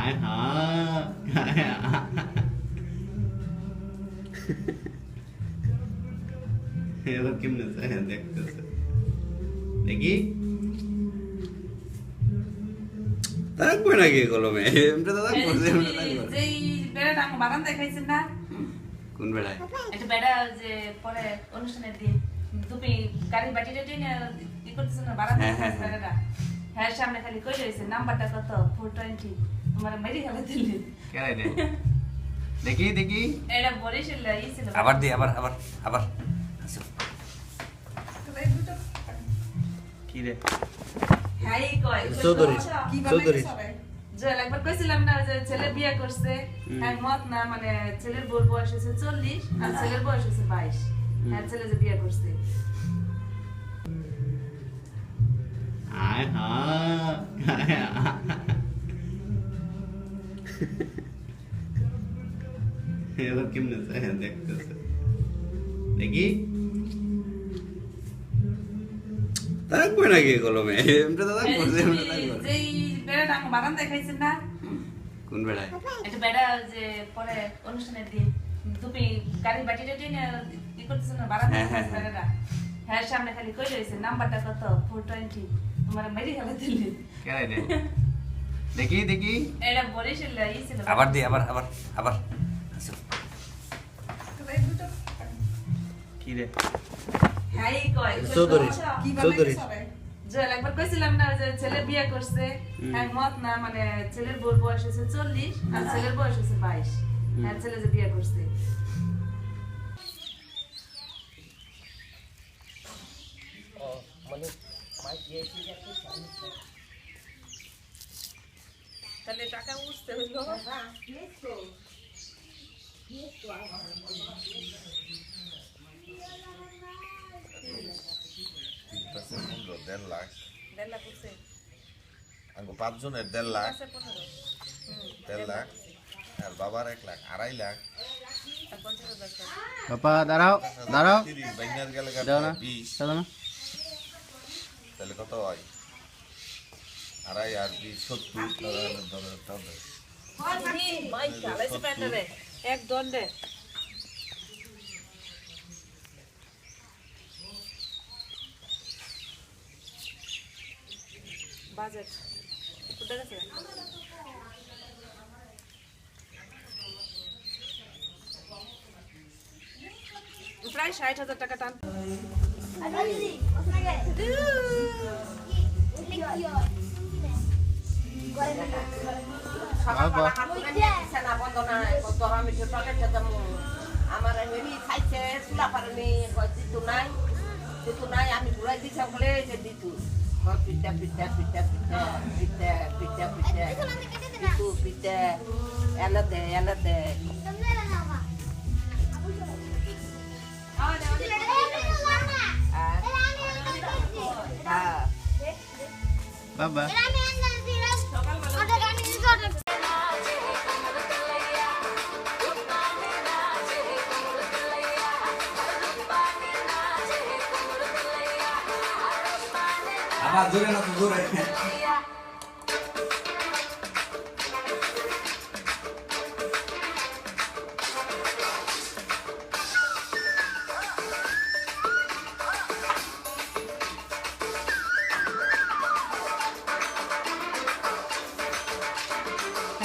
আয় হ্যাঁ এবার কেমনে দেখতেছে দেখি থাকবে নাকি কলমে এমটা তো থাকবো যেই বেড়াটা আমার বারান্দায় খাইছেন না কোন বেড়ায় একটা বেড়া যে পরে অনুষ্ঠানের দিন তুমি গাড়ি বাটি টাটি ই করতেছ না বারান্দায় বেড়াটা হ্যাঁ সামনে খালি কই রয়েছে নাম্বারটা কত 420 তোমার মেরি গেলে দিলি কেন রে দেখি দেখি এটা বরিশাল ই ছিল আবার দি আবার আসো কি রে হাই কয় চৌধুরী যে একবার কইছিলাম না যে ছেলে বিয়ে করছে হ্যাঁ মত না মানে ছেলের বউর বয়স হচ্ছে 40 আর ছেলের বয়স হচ্ছে 22 হ্যাঁ ছেলে যে বিয়ে করছে আয় হ্যাঁ এবার কেমনে দেখতেছে দেখি থাকবে নাকি কলমে এমটা তো থাকবো যেই বেড়াটা আমার বারান্দায় খাইছেন না কোন বেড়ায় একটা বেড়া যে পরে অনুষ্ঠানের দিন তুমি গাড়ি বাটি টাটি ই করতেছ না বারান্দায় বেড়াটা হ্যাঁ সামনে খালি কই রয়েছে নাম্বারটা কত 420 তোমার মেরি গেলে দিলি কেন রে দেখি দেখি এটা বরিশাল ই ছিল আবার দি আবার আসো কি রে হাই কয় চৌধুরী যে একবার কইছিলাম না যে ছেলে বিয়ে করছে হ্যাঁ মত না মানে ছেলের বউর বয়স হচ্ছে 40 আর ছেলের বয়স হচ্ছে 22 হ্যাঁ ছেলে যে বিয়ে করছে তাহলে টাকা উঠতে হইলো দেড় লাখ উঠছে আঙ্গো 5 জনের 1.5 লাখ 1.5 লাখ আর বাবার 1 লাখ 2.5 লাখ বাবা দাঁড়াও 30 বাইনার গেলে দাও না 20 দাও না তাহলে কত হয় 2.5 আর 20 70 ধরে এক দণ্ডে বাজেট কোথায় গেছে প্রায় 60,000 টাকা টান আমার খাইছে চুলা পারেনি নাই আমি ঘুরাই দিছি বলে যে দিতু পিঠা পিঠা পিঠা পিঠা পিঠা পিঠা পিঠা পিঠু পিঠা এনে দে বাবা আবার জোরে না তো জোরে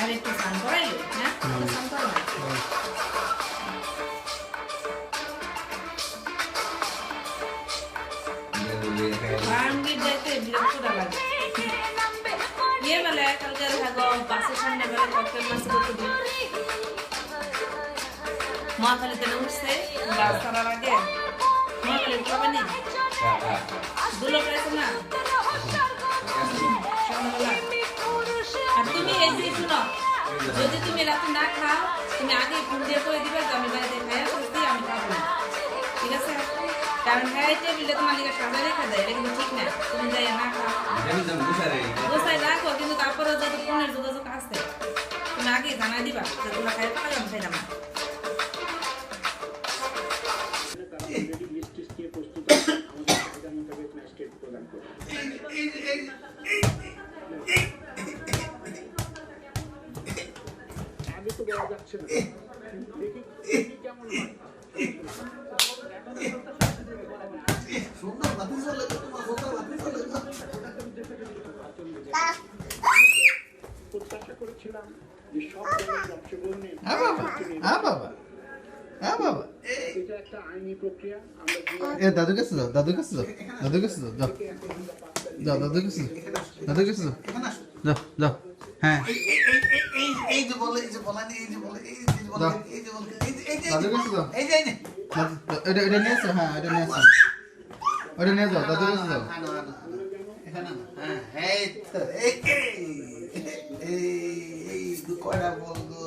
আর একটু স্নান করাইলো হ্যাঁ স্নান করাইলো ভাঙ্গি দেখতে বিরক্ত লাগে ये वाला कल कर থাকো বাসের সামনে বেলা ককটেল মাছ করতে দিই মা খালি তেল উঠছে গাছ ছাড়ার আগে মা খালি খাবে না দুলো পেয়েছে না সন্ধ্যাবেলা আর তুমি এই যে শুনো যদি তুমি রাতে না খাও তুমি আগে ফোন দিয়ে করে দিবে যে আমি বাড়িতে খাইয়া করছি আমি খাবো না ঠিক আছে কারণ খাই টেবিলে তোমার লিগে সাজা রেখে দেয় এটা কিন্তু ঠিক না তুমি যাই না খাও গোসাই রাখো কিন্তু তারপরে যদি ফোনের যোগাযোগ আছে তুমি আগে জানাই দিবা যে তোমরা খাই পাকা আমি খাইলাম না সুন্দর বাতি চলে তোমার সুন্দর বাতি চলে দাদু কাছে যাও দাদু কাছে যাও দাদু কাছে যাও যাও যাও দাদু কাছে দাদু কাছে যাও যাও যাও হ্যাঁ এই যে বলে এই যে বলানি এই যে বলে এই যে বলে এই যে বলে এই যে দাদু কাছে যাও এই যে এটা এটা নিয়ে আসো হ্যাঁ এটা নিয়ে আসো ওটা নিয়ে যাও দাদু কাছে যাও এখানে হ্যাঁ এই তো এই এই কয়টা বল গো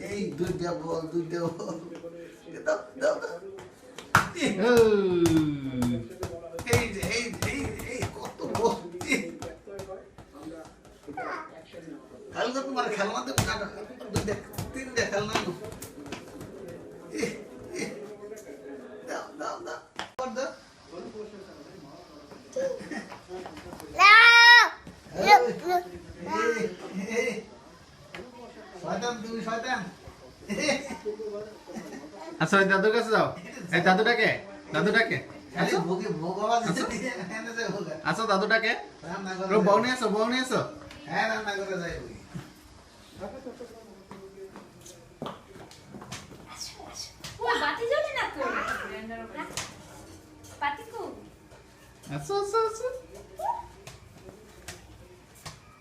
এই দুইটা বল দাও দাও দাও এই যে এই কত বল কালকে তোমার খেলনা দেবো কাটা দুইটা তিনটা খেলনা দেবো দাও দাও দাও দাও শয়তান তুমি শয়তান আচ্ছা ওই দাদুর কাছে যাও এই দাদুটাকে দাদুটাকে খালি ভোগে ভোগবাজ এনে যায় ভোগা আচ্ছা দাদুটাকে রান্না করে বউ নিয়ে আসো বউ নিয়ে আসো হ্যাঁ রান্না করে যায় ওই ওই বাতি জ্বলে না তো বাতি কো আচ্ছা আচ্ছা আচ্ছা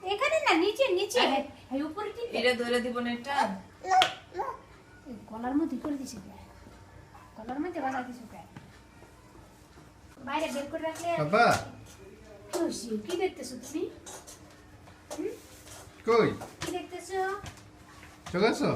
এখানে না নিচে নিচে এই উপরে কি এটা ধরে দিব না এটা গলার মধ্যে করে দিছে গলার মধ্যে বাজা দিছে বাইরে বের করে রাখলে বাবা খুশি কি দেখতেছো তুমি কই কি দেখতেছো চলে আসো